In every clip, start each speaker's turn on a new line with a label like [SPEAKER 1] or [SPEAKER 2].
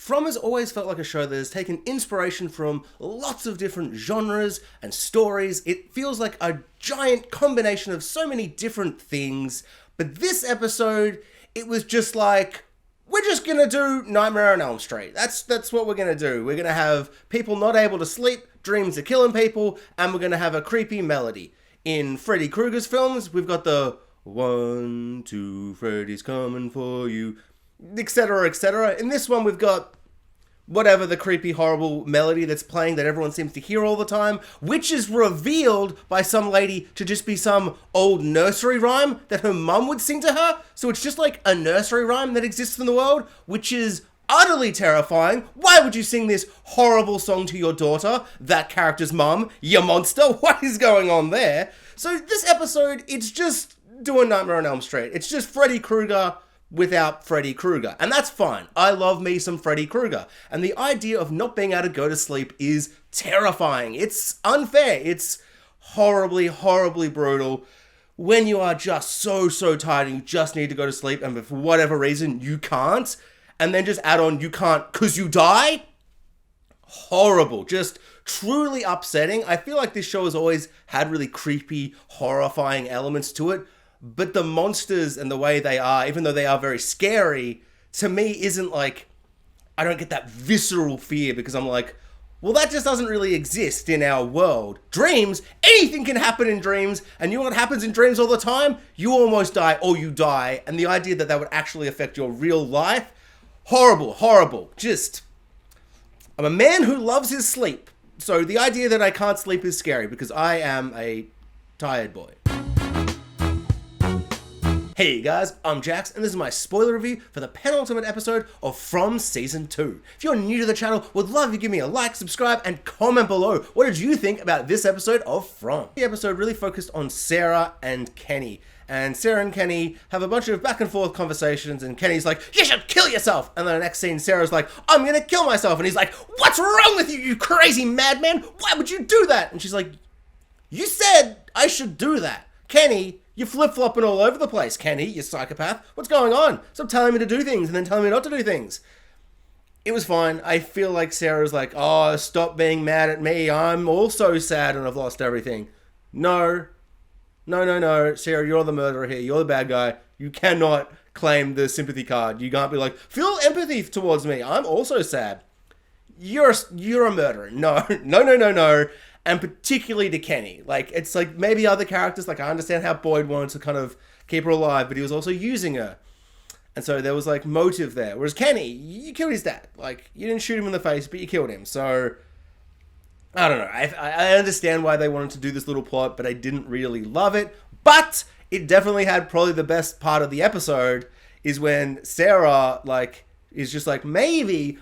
[SPEAKER 1] From has always felt like a show that has taken inspiration from lots of different genres and stories. It feels like a giant combination of so many different things. But this episode, it was just like, we're just gonna do Nightmare on Elm Street. That's what we're gonna do. We're gonna have people not able to sleep, dreams are killing people, and we're gonna have a creepy melody. In Freddy Krueger's films, we've got the 1, 2, Freddy's coming for you, etc., etc. In this one, we've got whatever the creepy, horrible melody that's playing that everyone seems to hear all the time, which is revealed by some lady to just be some old nursery rhyme that her mum would sing to her. So it's just like a nursery rhyme that exists in the world, which is utterly terrifying. Why would you sing this horrible song to your daughter, that character's mum, you monster? What is going on there? So this episode, it's just doing Nightmare on Elm Street. It's just Freddy Krueger without Freddy Krueger. And that's fine. I love me some Freddy Krueger. And the idea of not being able to go to sleep is terrifying. It's unfair. It's horribly, horribly brutal. When you are just so tired and you just need to go to sleep and for whatever reason you can't, and then just add on you can't because you die. Horrible. Just truly upsetting. I feel like this show has always had really creepy, horrifying elements to it. But the monsters and the way they are, even though they are very scary, to me isn't like, I don't get that visceral fear because I'm like, well, that just doesn't really exist in our world. Dreams, anything can happen in dreams, and you know what happens in dreams all the time? You almost die or you die, and the idea that that would actually affect your real life, horrible, horrible. Just, I'm a man who loves his sleep, so the idea that I can't sleep is scary because I am a tired boy. Hey guys, I'm Jax, and this is my spoiler review for the penultimate episode of From Season 2. If you're new to the channel, would love you to give me a like, subscribe, and comment below. What did you think about this episode of From? The episode really focused on Sarah and Kenny. And Sarah and Kenny have a bunch of back and forth conversations, and Kenny's like, you should kill yourself! And then the next scene, Sarah's like, I'm gonna kill myself! And he's like, what's wrong with you, you crazy madman? Why would you do that? And she's like, you said I should do that. Kenny, you're flip-flopping all over the place, Kenny, you psychopath. What's going on? Stop telling me to do things and then telling me not to do things. It was fine. I feel like Sarah's like, oh, stop being mad at me. I'm also sad and I've lost everything. No. Sarah, you're the murderer here. You're the bad guy. You cannot claim the sympathy card. You can't be like, feel empathy towards me. I'm also sad. You're a murderer. No. And particularly to Kenny. Like, it's like maybe other characters, like I understand how Boyd wanted to kind of keep her alive, but he was also using her. And so there was like motive there. Whereas Kenny, you killed his dad. Like, you didn't shoot him in the face, but you killed him. So, I don't know. I understand why they wanted to do this little plot, but I didn't really love it. But it definitely had probably the best part of the episode is when Sarah, like, is just like, maybe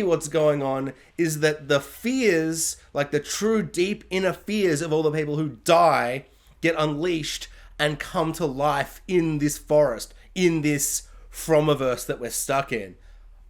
[SPEAKER 1] what's going on is that the fears, like the true deep inner fears of all the people who die get unleashed and come to life in this forest, in this Fromiverse that we're stuck in.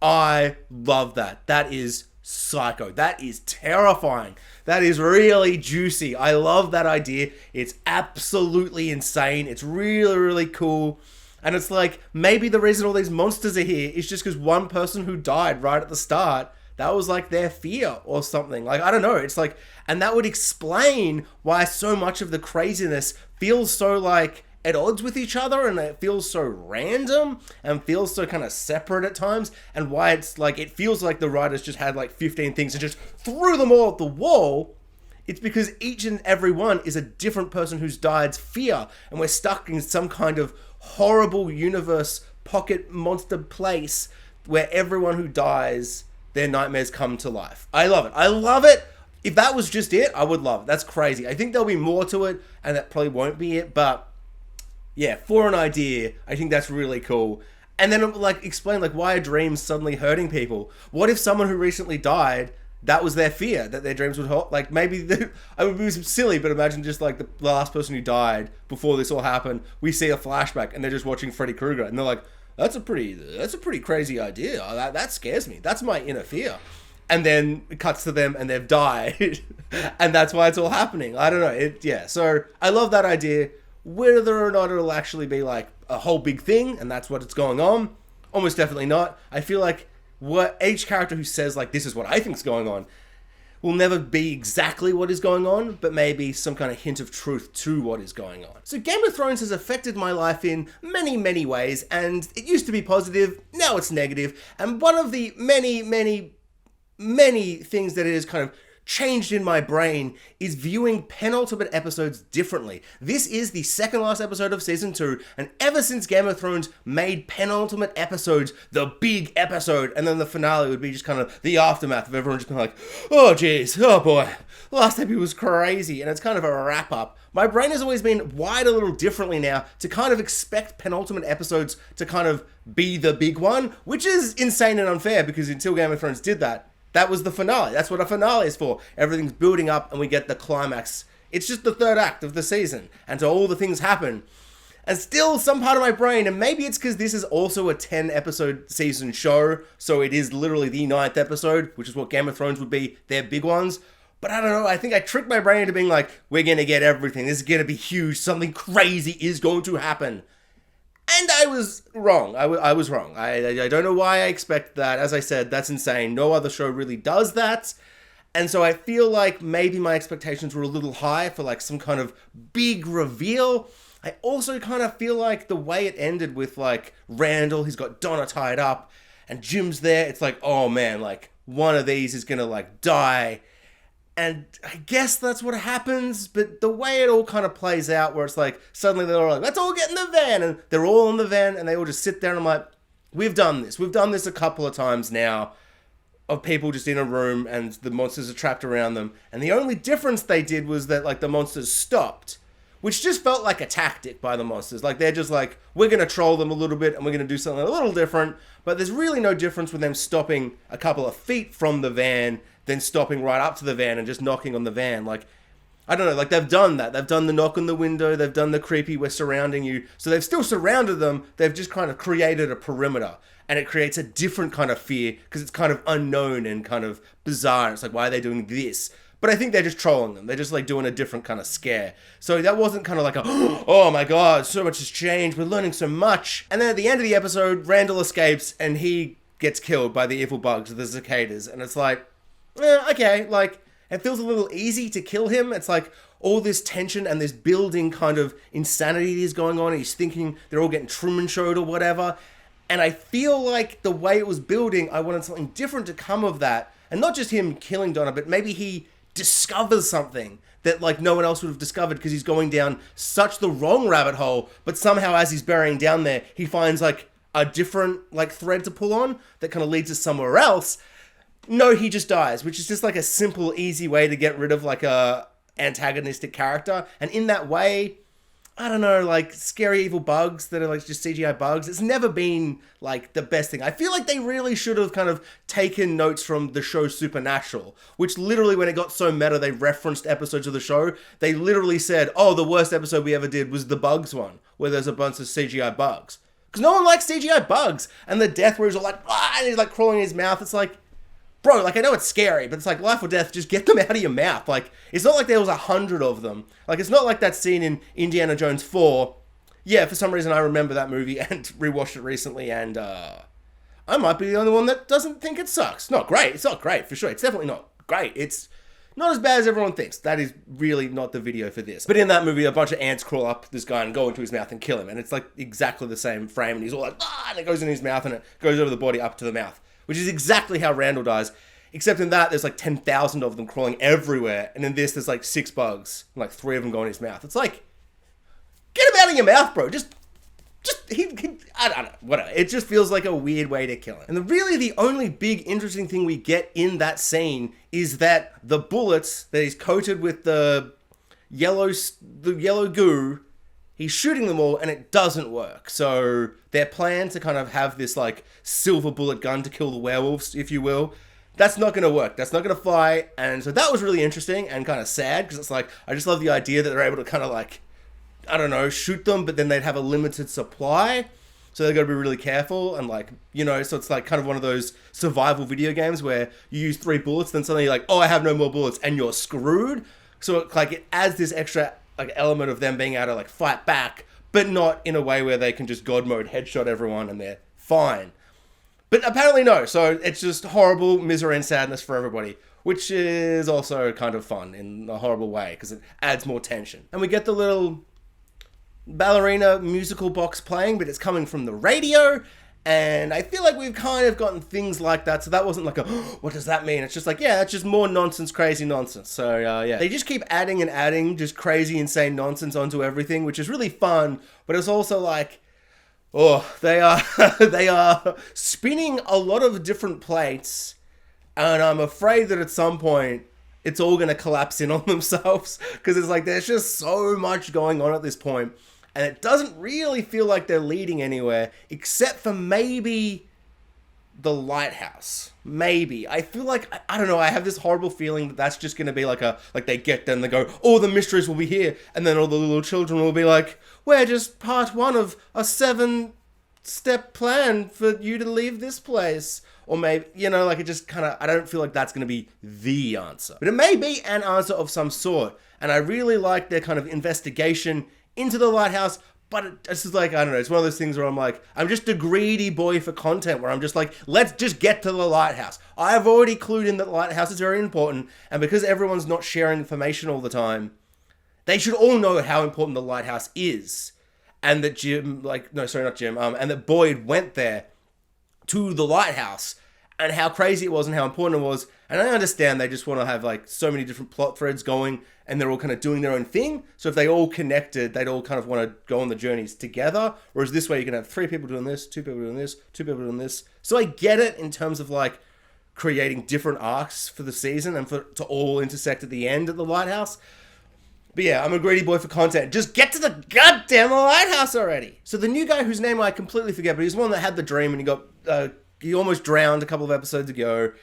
[SPEAKER 1] I love that. That is psycho. That is terrifying. That is really juicy. I love that idea. It's absolutely insane. It's really, really cool. And it's like, maybe the reason all these monsters are here is just because one person who died right at the start, that was like their fear or something. Like, I don't know. It's like, and that would explain why so much of the craziness feels so like at odds with each other, and it feels so random and feels so kind of separate at times, and why it's like, it feels like the writers just had like 15 things and just threw them all at the wall. It's because each and every one is a different person who's died's fear, and we're stuck in some kind of horrible universe, pocket monster place where everyone who dies, their nightmares come to life. I love it. I love it. If that was just it, I would love it. That's crazy. I think there'll be more to it, and that probably won't be it, but yeah, for an idea, I think that's really cool. And then like explain like why are dreams suddenly hurting people? What if someone who recently died, that was their fear, that their dreams would hurt? Like maybe I would be silly, but imagine just like the last person who died before this all happened. We see a flashback and they're just watching Freddy Krueger and they're like, that's a pretty crazy idea. That scares me. That's my inner fear. And then it cuts to them and they've died, and that's why it's all happening. I don't know. Yeah. So I love that idea. Whether or not it'll actually be like a whole big thing and that's what it's going on, almost definitely not. I feel like what each character who says like, this is what I think's going on, will never be exactly what is going on, but maybe some kind of hint of truth to what is going on. So Game of Thrones has affected my life in many, many ways, and it used to be positive, now it's negative, and one of the many, many, many things that it has kind of changed in my brain is viewing penultimate episodes differently. This is the second last episode of season 2, and ever since Game of Thrones made penultimate episodes the big episode, and then the finale would be just kind of the aftermath of everyone just being like, oh geez, oh boy, last episode was crazy, and it's kind of a wrap up. My brain has always been wired a little differently now to kind of expect penultimate episodes to kind of be the big one, which is insane and unfair because until Game of Thrones did that, that was the finale. That's what a finale is for. Everything's building up and we get the climax. It's just the third act of the season. And so all the things happen. And still some part of my brain, and maybe it's because this is also a 10 episode season show, so it is literally the 9th episode, which is what Game of Thrones would be, their big ones. But I don't know, I think I tricked my brain into being like, we're going to get everything. This is going to be huge. Something crazy is going to happen. And I was wrong. I was wrong. I don't know why I expect that. As I said, that's insane. No other show really does that. And so I feel like maybe my expectations were a little high for like some kind of big reveal. I also kind of feel like the way it ended with like Randall, he's got Donna tied up and Jim's there. It's like, oh man, like one of these is going to like die. And I guess that's what happens, but the way it all kind of plays out where it's like, suddenly they're all like, let's all get in the van, and they're all in the van, and they all just sit there, and I'm like, we've done this a couple of times now, of people just in a room, and the monsters are trapped around them, and the only difference they did was that, like, the monsters stopped, which just felt like a tactic by the monsters, like, they're just like, we're gonna troll them a little bit, and we're gonna do something a little different, but there's really no difference with them stopping a couple of feet from the van, then stopping right up to the van and just knocking on the van. Like, I don't know, like they've done that. They've done the knock on the window. They've done the creepy, we're surrounding you. So they've still surrounded them. They've just kind of created a perimeter. And it creates a different kind of fear because it's kind of unknown and kind of bizarre. It's like, why are they doing this? But I think they're just trolling them. They're just like doing a different kind of scare. So that wasn't kind of like a, oh my God, so much has changed. We're learning so much. And then at the end of the episode, Randall escapes and he gets killed by the evil bugs, the cicadas. And it's like, okay, like, it feels a little easy to kill him. It's like all this tension and this building kind of insanity is going on. And he's thinking they're all getting Truman Showed or whatever. And I feel like the way it was building, I wanted something different to come of that. And not just him killing Donna, but maybe he discovers something that like no one else would have discovered because he's going down such the wrong rabbit hole. But somehow as he's burying down there, he finds like a different like thread to pull on that kind of leads us somewhere else. No, he just dies, which is just like a simple, easy way to get rid of like a antagonistic character. And in that way, I don't know, like scary evil bugs that are like just CGI bugs. It's never been like the best thing. I feel like they really should have kind of taken notes from the show Supernatural, which literally when it got so meta, they referenced episodes of the show. They literally said, oh, the worst episode we ever did was the bugs one, where there's a bunch of CGI bugs. Because no one likes CGI bugs. And the death where he's all like, ah, and he's like crawling in his mouth. It's like, bro, like, I know it's scary, but it's like life or death, just get them out of your mouth. Like, it's not like there was 100 of them. Like, it's not like that scene in Indiana Jones 4. Yeah, for some reason I remember that movie and rewatched it recently, and I might be the only one that doesn't think it sucks. Not great. It's not great, for sure. It's definitely not great. It's not as bad as everyone thinks. That is really not the video for this. But in that movie, a bunch of ants crawl up this guy and go into his mouth and kill him, and it's like exactly the same frame, and he's all like, ah, and it goes in his mouth, and it goes over the body up to the mouth. Which is exactly how Randall dies. Except in that, there's like 10,000 of them crawling everywhere. And in this, there's like 6 bugs. And like 3 of them go in his mouth. It's like, get him out of your mouth, bro. I don't know, whatever. It just feels like a weird way to kill him. And really the only big interesting thing we get in that scene is that the bullets that he's coated with the yellow goo, he's shooting them all and it doesn't work. So their plan to kind of have this like silver bullet gun to kill the werewolves, if you will, that's not going to work. That's not going to fly. And so that was really interesting and kind of sad because it's like, I just love the idea that they're able to kind of like, I don't know, shoot them, but then they'd have a limited supply. So they've got to be really careful and like, you know, so it's like kind of one of those survival video games where you use 3 bullets, then suddenly you're like, oh, I have no more bullets and you're screwed. So like it adds this extra like element of them being able to like fight back, but not in a way where they can just God mode headshot everyone and they're fine. But apparently no, so it's just horrible misery and sadness for everybody, which is also kind of fun in a horrible way, because it adds more tension. And we get the little ballerina musical box playing, but it's coming from the radio, and I feel like we've kind of gotten things like that, so that wasn't like a, what does that mean? It's just like, yeah, it's just more nonsense, crazy nonsense. So yeah, they just keep adding and adding just crazy, insane nonsense onto everything, which is really fun, but it's also like, oh, they are spinning a lot of different plates, and I'm afraid that at some point it's all going to collapse in on themselves, because it's like there's just so much going on at this point, and it doesn't really feel like they're leading anywhere, except for maybe the lighthouse. Maybe. I feel like, I don't know, I have this horrible feeling that that's just going to be like they get there and they go, oh, the mysteries will be here, and then all the little children will be like, we're just part one of a 7-step plan for you to leave this place. Or maybe, you know, like it just kind of, I don't feel like that's going to be the answer. But it may be an answer of some sort. And I really like their kind of investigation into the lighthouse. But it's just like, I don't know, it's one of those things where I'm like, I'm just a greedy boy for content, where I'm just like, let's just get to the lighthouse. I've already clued in that the lighthouse is very important. And because everyone's not sharing information all the time, they should all know how important the lighthouse is. And that Jim, and that Boyd went there to the lighthouse, and how crazy it was and how important it was. And I understand they just want to have like so many different plot threads going, and they're all kind of doing their own thing. So if they all connected, they'd all kind of want to go on the journeys together. Whereas this way you can have 3 people doing this, 2 people doing this, 2 people doing this. So I get it in terms of like creating different arcs for the season and to all intersect at the end at the lighthouse. But yeah, I'm a greedy boy for content. Just get to the goddamn lighthouse already. So the new guy whose name I completely forget, but he's the one that had the dream and he almost drowned a couple of episodes ago.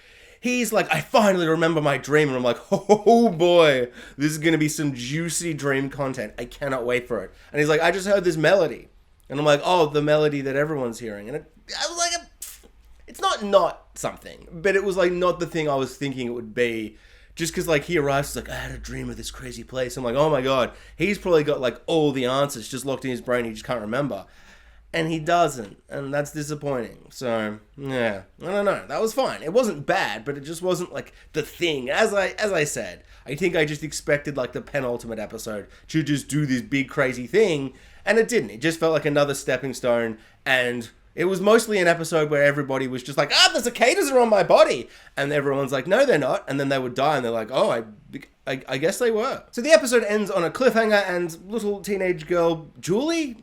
[SPEAKER 1] He's like, I finally remember my dream. And I'm like, oh boy, this is going to be some juicy dream content. I cannot wait for it. And he's like, I just heard this melody. And I'm like, oh, the melody that everyone's hearing. And I was like, it's not something, but it was like not the thing I was thinking it would be. Just because, like, he arrives, he's like, I had a dream of this crazy place. I'm like, oh my god, he's probably got, like, all the answers just locked in his brain, he just can't remember. And he doesn't, and that's disappointing. So, yeah, I don't know, that was fine. It wasn't bad, but it just wasn't, like, the thing. As I said, I think I just expected, like, the penultimate episode to just do this big, crazy thing, and it didn't. It just felt like another stepping stone, and it was mostly an episode where everybody was just like, the cicadas are on my body. And everyone's like, no, they're not. And then they would die and they're like, oh, I guess they were. So the episode ends on a cliffhanger, and little teenage girl, Julie?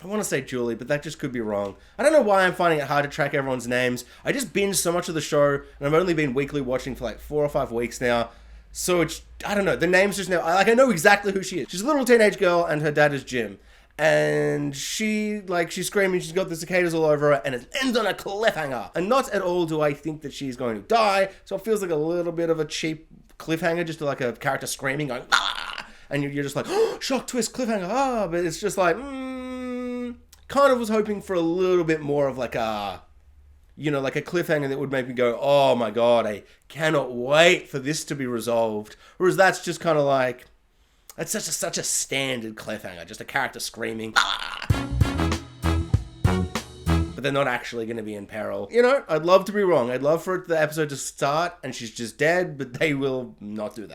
[SPEAKER 1] I want to say Julie, but that just could be wrong. I don't know why I'm finding it hard to track everyone's names. I just binged so much of the show, and I've only been weekly watching for like 4 or 5 weeks now. So it's, I don't know, the names just now, I know exactly who she is. She's a little teenage girl, and her dad is Jim. And she's screaming, she's got the cicadas all over her, and it ends on a cliffhanger. And not at all do I think that she's going to die, so it feels like a little bit of a cheap cliffhanger, just like a character screaming, going, ah! And you're just like, oh, shock twist, cliffhanger, ah! But it's just like, kind of was hoping for a little bit more of like a, like a cliffhanger that would make me go, oh my god, I cannot wait for this to be resolved. Whereas that's just kind of like, it's such a standard cliffhanger, just a character screaming, ah! But they're not actually going to be in peril. I'd love to be wrong. I'd love for the episode to start and she's just dead, but they will not do that.